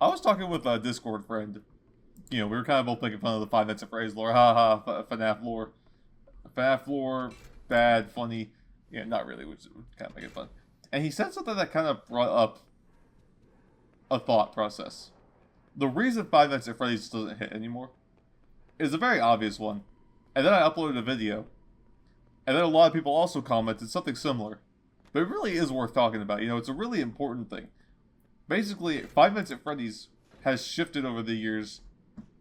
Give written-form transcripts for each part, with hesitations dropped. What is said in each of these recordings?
I was talking with a Discord friend. You know, we were kind of both making fun of the Five Nights at Freddy's lore. Haha, FNaF lore. FNaF lore, bad, funny. Yeah, not really, which is kind of making fun. And he said something that kind of brought up a thought process. The reason Five Nights at Freddy's doesn't hit anymore is a very obvious one. And then I uploaded a video. And then a lot of people also commented something similar. But it really is worth talking about. You know, it's a really important thing. Basically, Five Nights at Freddy's has shifted over the years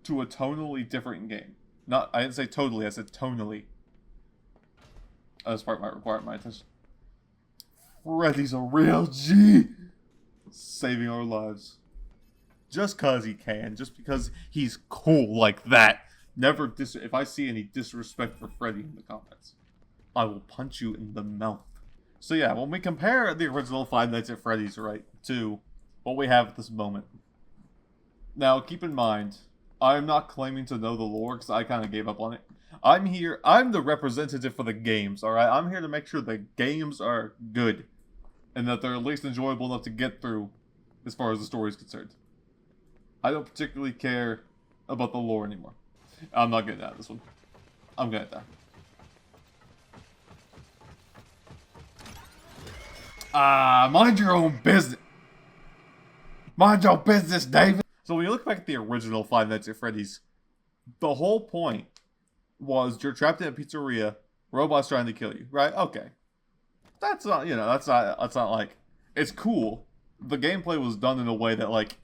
to a tonally different game. I didn't say totally, I said tonally. This part might require my attention. Freddy's a real G! Saving our lives. Just cause he can. Just because he's cool like that. Never if I see any disrespect for Freddy in the comments, I will punch you in the mouth. So yeah, when we compare the original Five Nights at Freddy's, right, to what we have at this moment. Now, keep in mind, I'm not claiming to know the lore, because I kind of gave up on it. I'm the representative for the games, alright? I'm here to make sure the games are good. And that they're at least enjoyable enough to get through, as far as the story is concerned. I don't particularly care about the lore anymore. I'm not getting out of this one. I'm gonna die. Mind your own business. Mind your business, David. So when you look back at the original Five Nights at Freddy's, the whole point was you're trapped in a pizzeria, robots trying to kill you, right? Okay. That's not, you know, that's not like, it's cool. The gameplay was done in a way that, like,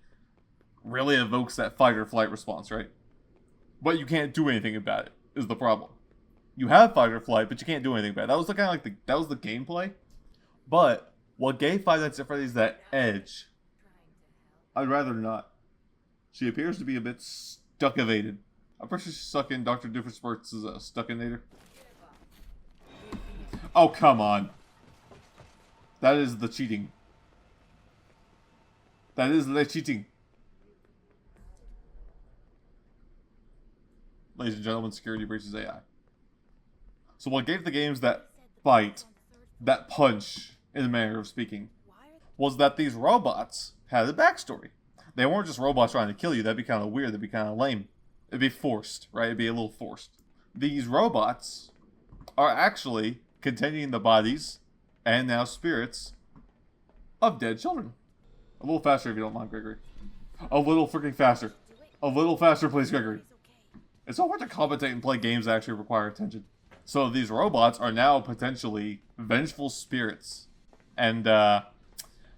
really evokes that fight or flight response, right? But you can't do anything about it, is the problem. You have fight or flight, but you can't do anything about it. That was the kind of like that was the gameplay. But what gave Five Nights at Freddy's that edge, I'd rather not. She appears to be a bit stuckinated. I'm pretty sure she's stuck in Dr. Doofenshmirtz's Stuckinator. Oh, come on. That is the cheating. That is the cheating. Ladies and gentlemen, security breaches AI. So what gave the games that bite, that punch, in a manner of speaking, was that these robots had a backstory. They weren't just robots trying to kill you. That'd be kind of weird. That'd be kind of lame. It'd be forced, right? It'd be a little forced. These robots are actually containing the bodies, and now spirits, of dead children. A little faster if you don't mind, Gregory. A little freaking faster. A little faster, please, Gregory. It's so hard to commentate and play games that actually require attention. So these robots are now potentially vengeful spirits. And,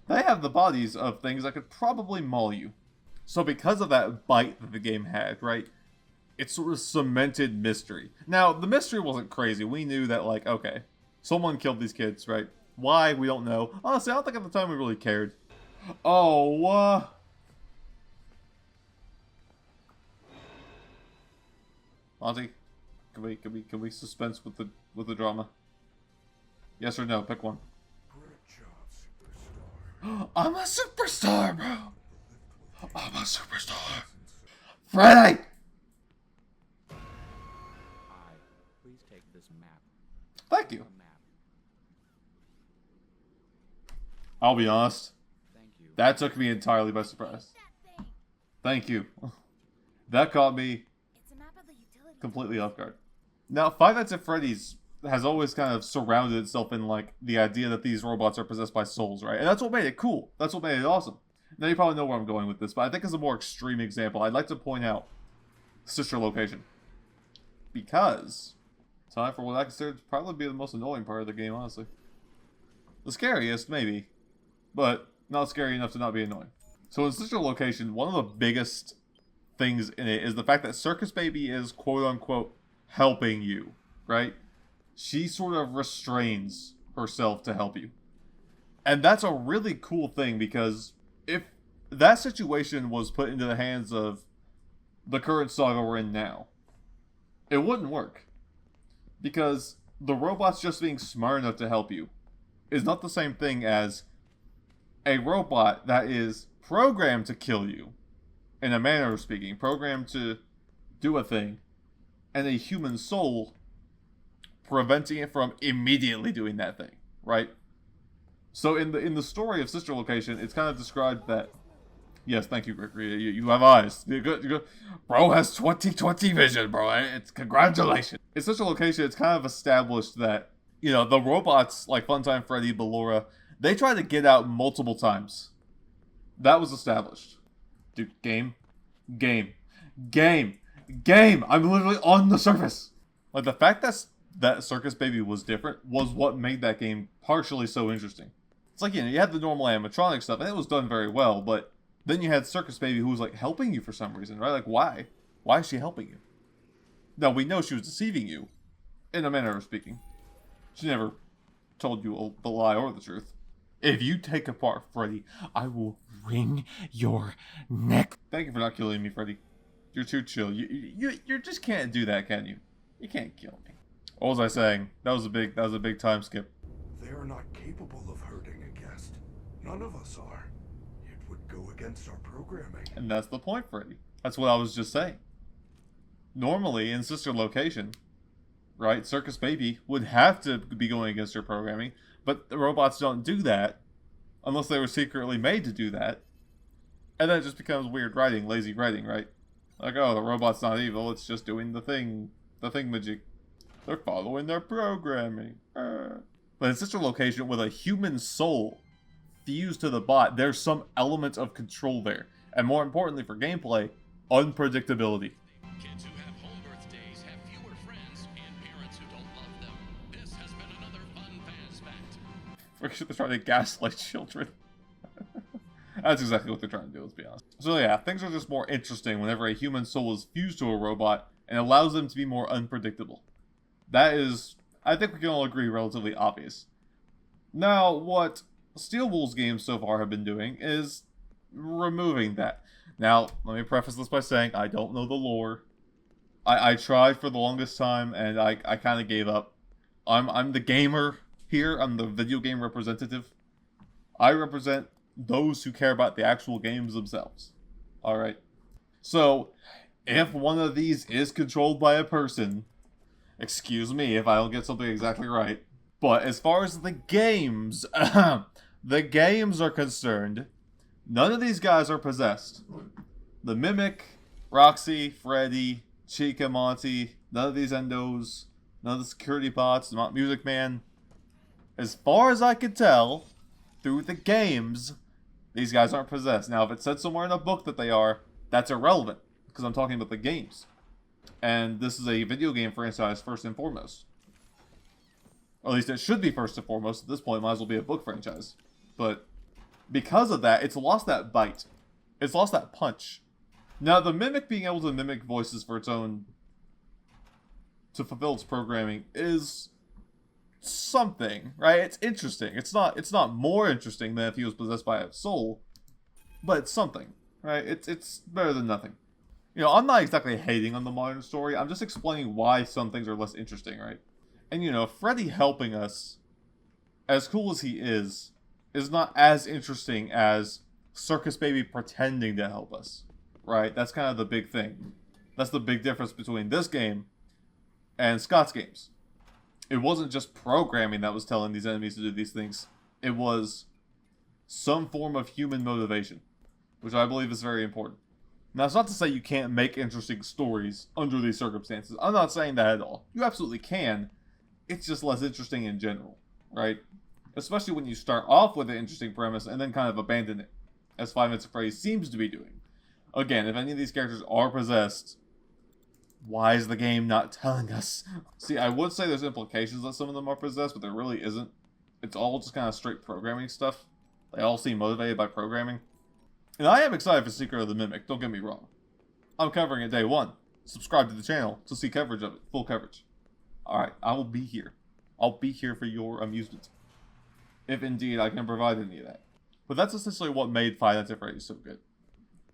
they have the bodies of things that could probably maul you. So because of that bite that the game had, right, it sort of cemented mystery. Now, the mystery wasn't crazy. We knew that, like, okay, someone killed these kids, right? Why? We don't know. Honestly, I don't think at the time we really cared. Oh, Monty, can we suspense with the drama? Yes or no? Pick one. I'm a superstar, bro. I'm a superstar. Freddy! Please take this map. Thank you. I'll be honest. Thank you. That took me entirely by surprise. Thank you. That caught me completely off guard. Now, Five Nights at Freddy's has always kind of surrounded itself in, like, the idea that these robots are possessed by souls, right? And that's what made it cool. That's what made it awesome. Now, you probably know where I'm going with this, but I think as a more extreme example, I'd like to point out Sister Location. Because, time for what I consider to probably be the most annoying part of the game, honestly. The scariest, maybe, but not scary enough to not be annoying. So in Sister Location, one of the biggest things in it is the fact that Circus Baby is, quote-unquote, helping you, right? She sort of restrains herself to help you. And that's a really cool thing, because if that situation was put into the hands of the current saga we're in now, it wouldn't work. Because the robots just being smart enough to help you is not the same thing as a robot that is programmed to kill you, in a manner of speaking, programmed to do a thing, and a human soul preventing it from immediately doing that thing, right? So in the story of Sister Location, it's kind of described that Yes, thank you, Gregory. You have eyes. You're good, you're good. Bro has 20/20 vision, bro. It's congratulations. It's such a location, it's kind of established that, you know, the robots like Funtime Freddy, Ballora, they try to get out multiple times. That was established. Dude, game. I'm literally on the surface. Like, the fact that Circus Baby was different was what made that game partially so interesting. It's like, you know, you had the normal animatronic stuff, and it was done very well, but then you had Circus Baby who was, like, helping you for some reason, right? Like, why? Why is she helping you? Now, we know she was deceiving you, in a manner of speaking. She never told you the lie or the truth. If you take apart Freddy, I will wring your neck. Thank you for not killing me, Freddy. You're too chill. You just can't do that, can you? You can't kill me. What was I saying? That was a big time skip. They are not capable of hurting a guest. None of us are. It would go against our programming. And that's the point, Freddy. That's what I was just saying. Normally, in Sister Location, right, Circus Baby would have to be going against her programming, but the robots don't do that unless they were secretly made to do that. And then it just becomes weird writing, lazy writing, right? Like, oh, the robot's not evil, it's just doing the thingamajig. They're following their programming. But in Sister Location, with a human soul fused to the bot, there's some element of control there. And more importantly for gameplay, unpredictability. Kids who have home birthdays have fewer friends and parents who don't love them. This has been another fun fast fact. We're trying to gaslight children. That's exactly what they're trying to do, let's be honest. So yeah, things are just more interesting whenever a human soul is fused to a robot and allows them to be more unpredictable. That is, I think we can all agree, relatively obvious. Now, what Steel Wool's games so far have been doing is removing that. Now, let me preface this by saying I don't know the lore. I tried for the longest time, and I kind of gave up. I'm the gamer here. I'm the video game representative. I represent those who care about the actual games themselves. Alright. So, if one of these is controlled by a person, excuse me if I don't get something exactly right, but as far as the games, the games are concerned, none of these guys are possessed. The Mimic, Roxy, Freddy, Chica, Monty, none of these endos, none of the security bots, not Music Man. As far as I can tell, through the games, these guys aren't possessed. Now, if it said somewhere in a book that they are, that's irrelevant, because I'm talking about the games. And this is a video game franchise first and foremost. Or at least it should be first and foremost. At this point, it might as well be a book franchise. But because of that, it's lost that bite. It's lost that punch. Now, the Mimic being able to mimic voices for its own, to fulfill its programming, is something, right? It's interesting. It's not more interesting than if he was possessed by a soul, but it's something, right? It's better than nothing. You know, I'm not exactly hating on the modern story. I'm just explaining why some things are less interesting, right? And, you know, Freddy helping us, as cool as he is not as interesting as Circus Baby pretending to help us, right? That's kind of the big thing. That's the big difference between this game and Scott's games. It wasn't just programming that was telling these enemies to do these things. It was some form of human motivation, which I believe is very important. Now, it's not to say you can't make interesting stories under these circumstances. I'm not saying that at all. You absolutely can. It's just less interesting in general, right? Especially when you start off with an interesting premise and then kind of abandon it, as Five Nights at Freddy's seems to be doing. Again, if any of these characters are possessed, why is the game not telling us? See, I would say there's implications that some of them are possessed, but there really isn't. It's all just kind of straight programming stuff. They all seem motivated by programming. And I am excited for Secret of the Mimic, don't get me wrong. I'm covering it day one. Subscribe to the channel to see coverage of it, full coverage. Alright, I will be here. I'll be here for your amusement. If indeed I can provide any of that. But that's essentially what made Five Nights at Freddy's so good.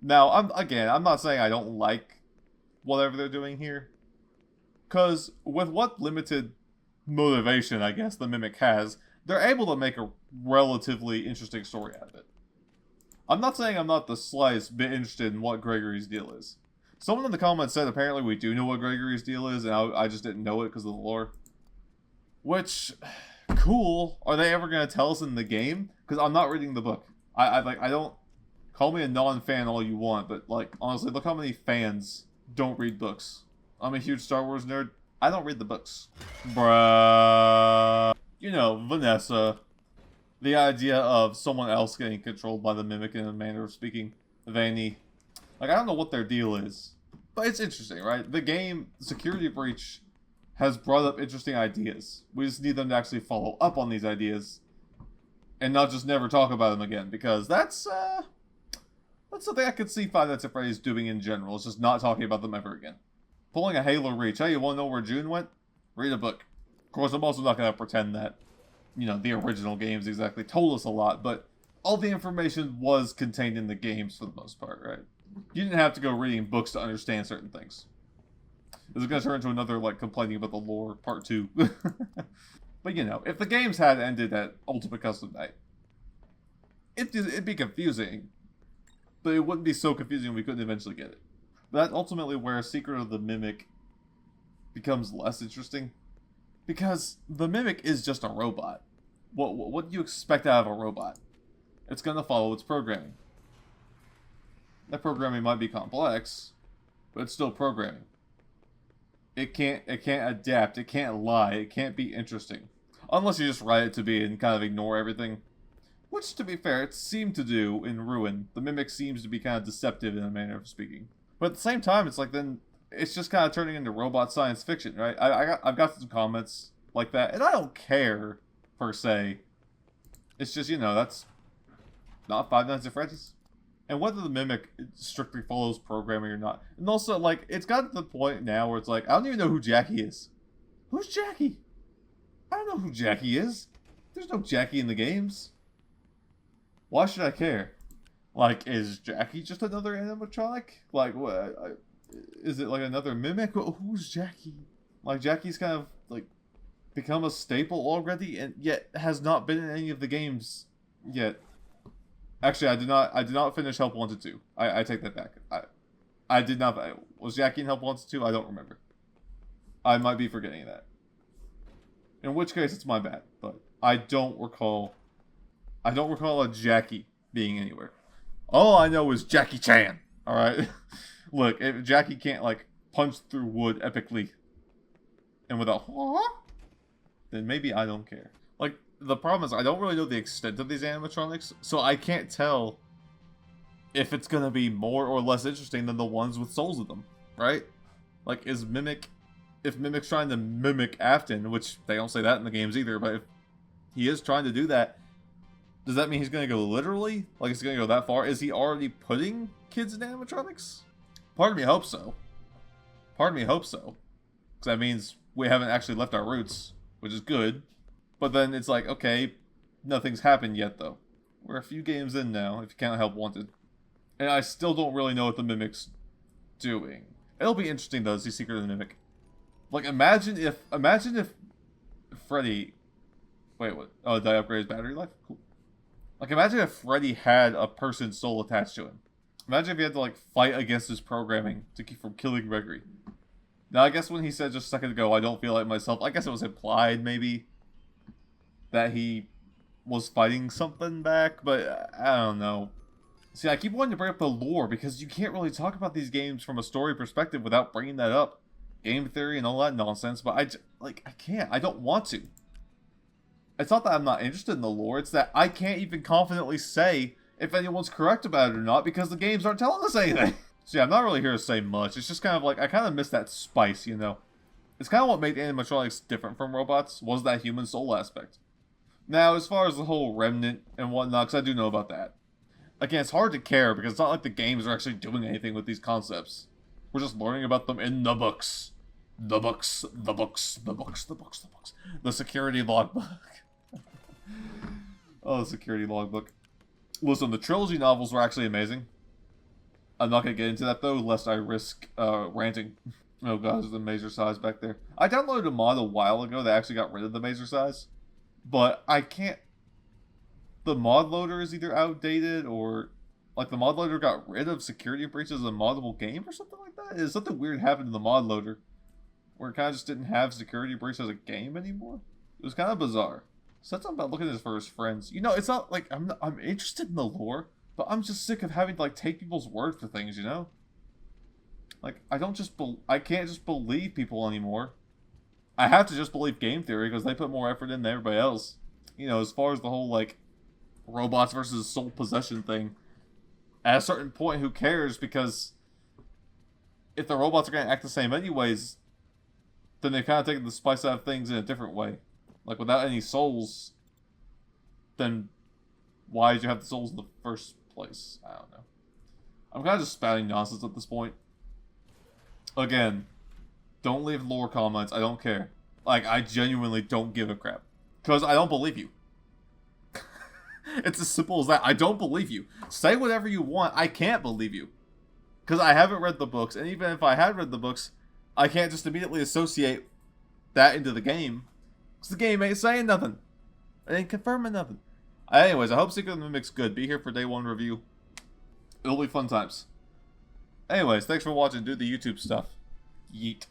Now, I'm not saying I don't like whatever they're doing here. Because with what limited motivation, I guess, the Mimic has, they're able to make a relatively interesting story out of it. I'm not saying I'm not the slightest bit interested in what Gregory's deal is. Someone in the comments said apparently we do know what Gregory's deal is, and I just didn't know it because of the lore. Which, cool. Are they ever going to tell us in the game? Because I'm not reading the book. I don't... Call me a non-fan all you want, but, like, honestly, look how many fans don't read books. I'm a huge Star Wars nerd. I don't read the books. Bruh. You know, Vanessa. The idea of someone else getting controlled by the Mimic in a manner of speaking. Vanny. Like, I don't know what their deal is. But it's interesting, right? The game, Security Breach, has brought up interesting ideas. We just need them to actually follow up on these ideas. And not just never talk about them again. Because that's something I could see Five Nights at Freddy's doing in general. It's just not talking about them ever again. Pulling a Halo Reach. Hey, you want to know where June went? Read a book. Of course, I'm also not going to pretend that, you know, the original games exactly told us a lot, but all the information was contained in the games for the most part, right? You didn't have to go reading books to understand certain things. This is going to turn into another, like, complaining about the lore part 2. But, you know, if the games had ended at Ultimate Custom Night, it'd be confusing. But it wouldn't be so confusing we couldn't eventually get it. But that's ultimately where Secret of the Mimic becomes less interesting. Because the Mimic is just a robot. What do you expect out of a robot? It's going to follow its programming. That programming might be complex, but it's still programming. It can't adapt, it can't lie, it can't be interesting. Unless you just write it to be and kind of ignore everything. Which, to be fair, it seemed to do in Ruin. The Mimic seems to be kind of deceptive in a manner of speaking. But at the same time, it's like then it's just kind of turning into robot science fiction, right? I've got some comments like that, and I don't care, per se. It's just, you know, that's not Five Nights at Freddy's. And whether the Mimic strictly follows programming or not. And also, like, it's gotten to the point now where it's like, I don't even know who Jackie is. Who's Jackie? I don't know who Jackie is. There's no Jackie in the games. Why should I care? Like, is Jackie just another animatronic? Like, what? Is it like another Mimic? Who's Jackie? Like, Jackie's kind of, like, become a staple already, and yet has not been in any of the games yet. Actually, I did not finish Help Wanted 2. I take that back. I did not. Was Jackie in Help Wanted 2? I don't remember. I might be forgetting that. In which case, it's my bad. But I don't recall a Jackie being anywhere. All I know is Jackie Chan. Alright? Look, if Jackie can't, like, punch through wood epically and without, then maybe I don't care. Like, the problem is I don't really know the extent of these animatronics, so I can't tell if it's gonna be more or less interesting than the ones with souls in them, right? Like, if Mimic's trying to mimic Afton, which they don't say that in the games either, but if he is trying to do that, does that mean he's gonna go literally? Like, is he gonna go that far? Is he already putting kids in animatronics? Part of me hopes so. Part of me hopes so. Because that means we haven't actually left our roots, which is good. But then it's like, okay, nothing's happened yet, though. We're a few games in now, if you count Help Wanted. And I still don't really know what the Mimic's doing. It'll be interesting, though, to see Secret of the Mimic. Like, imagine if Freddy... Wait, what? Oh, did I upgrade his battery life? Cool. Like, imagine if Freddy had a person's soul attached to him. Imagine if he had to, like, fight against his programming to keep from killing Gregory. Now, I guess when he said just a second ago, I don't feel like myself, I guess it was implied, maybe, that he was fighting something back, but I don't know. See, I keep wanting to bring up the lore, because you can't really talk about these games from a story perspective without bringing that up. Game theory and all that nonsense, but I can't. I don't want to. It's not that I'm not interested in the lore, it's that I can't even confidently say if anyone's correct about it or not, because the games aren't telling us anything. So yeah, I'm not really here to say much. It's just kind of like, I kind of miss that spice, you know? It's kind of what made animatronics different from robots, was that human soul aspect. Now, as far as the whole remnant and whatnot, because I do know about that. Again, it's hard to care, because it's not like the games are actually doing anything with these concepts. We're just learning about them in the books. The books, the books, the books, the books, the books. The security logbook. Oh, the security logbook. Listen, the trilogy novels were actually amazing. I'm not going to get into that, though, lest I risk ranting. Oh god, there's the Maser size back there. I downloaded a mod a while ago that actually got rid of the Maser size. But I can't... The mod loader is either outdated or... Like, the mod loader got rid of security breaches as a moddable game or something like that? Is something weird happened to the mod loader? Where it kind of just didn't have security breach as a game anymore? It was kind of bizarre. Said something about looking at this for his friends. You know, it's not like I'm interested in the lore. But I'm just sick of having to, like, take people's word for things, you know? Like, I can't just believe people anymore. I have to just believe game theory because they put more effort in than everybody else. You know, as far as the whole, like, robots versus soul possession thing. At a certain point, who cares? Because if the robots are going to act the same anyways, then they've kind of taken the spice out of things in a different way. Like, without any souls, then why did you have the souls in the first place? I don't know. I'm kind of just spouting nonsense at this point. Again, don't leave lore comments. I don't care. Like, I genuinely don't give a crap. Because I don't believe you. It's as simple as that. I don't believe you. Say whatever you want. I can't believe you. Because I haven't read the books. And even if I had read the books, I can't just immediately associate that into the game. Because the game ain't saying nothing. It ain't confirming nothing. Anyways, I hope Secret of the Mimic's good. Be here for day 1 review. It'll be fun times. Anyways, thanks for watching. Do the YouTube stuff. Yeet.